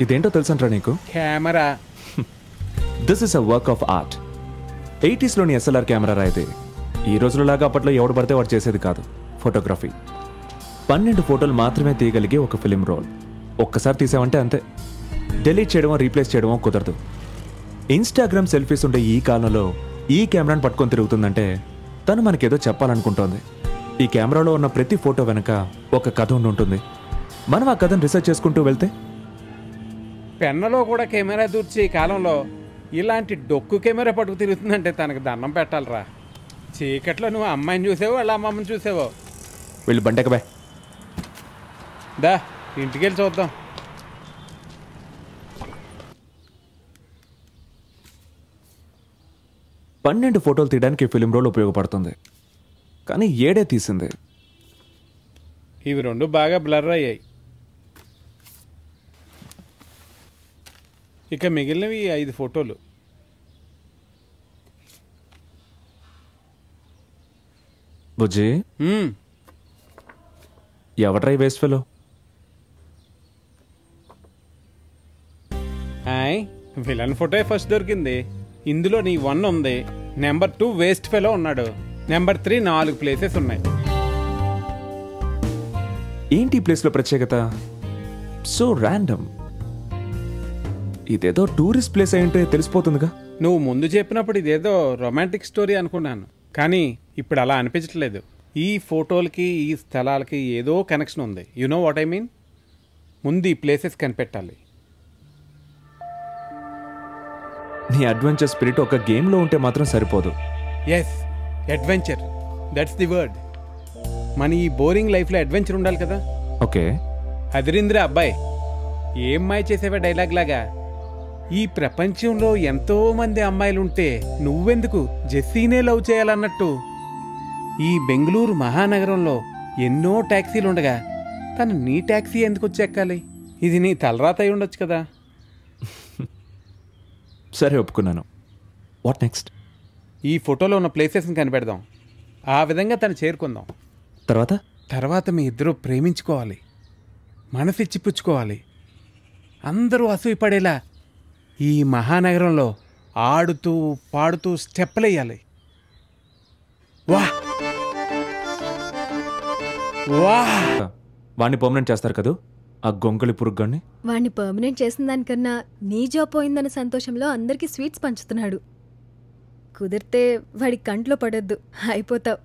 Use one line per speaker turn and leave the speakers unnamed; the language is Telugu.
ఇదేంటో తెలుసంట్రా నీకు?
Camera.
This is a work of art. 80s SLR camera రా ఇది. ఈ రోజులలాగా అప్పట్లో ఎవడు పడితే వాడు చేసేది కాదు ఫోటోగ్రఫీ. 12 ఫోటోలు మాత్రమే తీయగలిగే ఒక ఫిలిం రోల్. ఒక్కసారి తీసామంటే అంతే. డిలీట్ చేయడమో రీప్లేస్ చేయడమో కుదరదు. ఇన్స్టాగ్రామ్ సెల్ఫీస్ ఉండే ఈ కాలంలో ఈ కెమెరాను పట్టుకొని తిరుగుతుందంటే తను మనకేదో చెప్పాలనుకుంటోంది. ఈ కెమెరాలో ఉన్న ప్రతి ఫోటో వెనక ఒక కథ ఉండి ఉంటుంది. మనం ఆ కథను రీసెర్చ్ చేసుకుంటూ వెళ్తే
పెన్నలో కూడా కెమెరా దూర్చి ఈ కాలంలో ఇలాంటి డొక్కు కెమెరా పట్టుకు తిరుగుతుందంటే తనకు దండం పెట్టాలరా. చీకట్లో నువ్వు అమ్మాయిని చూసావో వాళ్ళ అమ్మమ్మని చూసావో.
వీళ్ళు బండెక్కబాయ్.
దా ఇంటికి వెళ్ళి చూద్దాం.
పన్నెండు ఫోటోలు తీయడానికి ఫిలిం రోల్ ఉపయోగపడుతుంది. కానీ ఏడే తీసింది.
ఇవి రెండు బాగా బ్లర్ అయ్యాయి. ఇక మిగిలినవి 5 ఫోటోలు.
బుజ్జి, ఎవడ్రై waste fellow?
Hi, villain photo first దొరికింది. ఇందులో నీ 1 ఉంది. నెంబర్ 2 వేస్ట్ ఫెలో ఉన్నాడు. నెంబర్ 3 4 ప్లేసెస్ ఉన్నాయి.
ఏంటి ప్లేస్లో ప్రత్యేకత? So random. ఇదేదో టూరిస్ట్ ప్లేస్ అయింటే తెలిసిపోతుందిగా.
నువ్వు ముందు చెప్పినప్పుడు ఇదేదో రొమాంటిక్ స్టోరీ అనుకున్నాను, కానీ ఇప్పుడు అలా అనిపించట్లేదు. ఈ ఫోటోలకి ఈ స్థలాలకి ఏదో కనెక్షన్ ఉంది. You know what I mean. ముందు ఈ ప్లేసెస్ కనిపెట్టాలి.
నీ అడ్వెంచర్ స్పిరిట్ ఒక గేమ్లో ఉంటే మాత్రం సరిపోదు.
Yes, adventure, that's the word. మన ఈ బోరింగ్ లైఫ్లో అడ్వెంచర్ ఉండాలి కదా.
ఓకే,
అదిరింద్ర అబ్బాయి. ఏం మాయ చేసేవా డైలాగ్ లాగా. ఈ ప్రపంచంలో ఎంతో మంది అమ్మాయిలుంటే నువ్వెందుకు జెస్సీనే లవ్ చేయాలన్నట్టు ఈ బెంగళూరు మహానగరంలో ఎన్నో ట్యాక్సీలుండగా తను నీ ట్యాక్సీ ఎందుకు వచ్చి ఎక్కాలి? ఇది నీ తలరాత అయి ఉండొచ్చు కదా.
సరే, ఒప్పుకున్నాను. What next?
ఈ ఫోటోలో ఉన్న ప్లేసెస్ని కనిపెడదాం. ఆ విధంగా తను చేరుకుందాం. తర్వాత మీ ఇద్దరూ ప్రేమించుకోవాలి, మనసిచ్చి పుచ్చుకోవాలి. అందరూ అసూయపడేలా ఈ మహానగరంలో ఆడుతూ పాడుతూ స్టెప్పులేయాలి. వా వా.
వాడిని పర్మనెంట్ చేస్తారు కదా ఆ గొంగళి పురుగ్గాన్ని.
వాడిని పర్మనెంట్ చేసిన దానికన్నా నీ జాబ్ పోయిందన్న సంతోషంలో అందరికీ స్వీట్స్ పంచుతున్నాడు. కుదిరితే వాడి కంట్లో పడొద్దు, అయిపోతావు.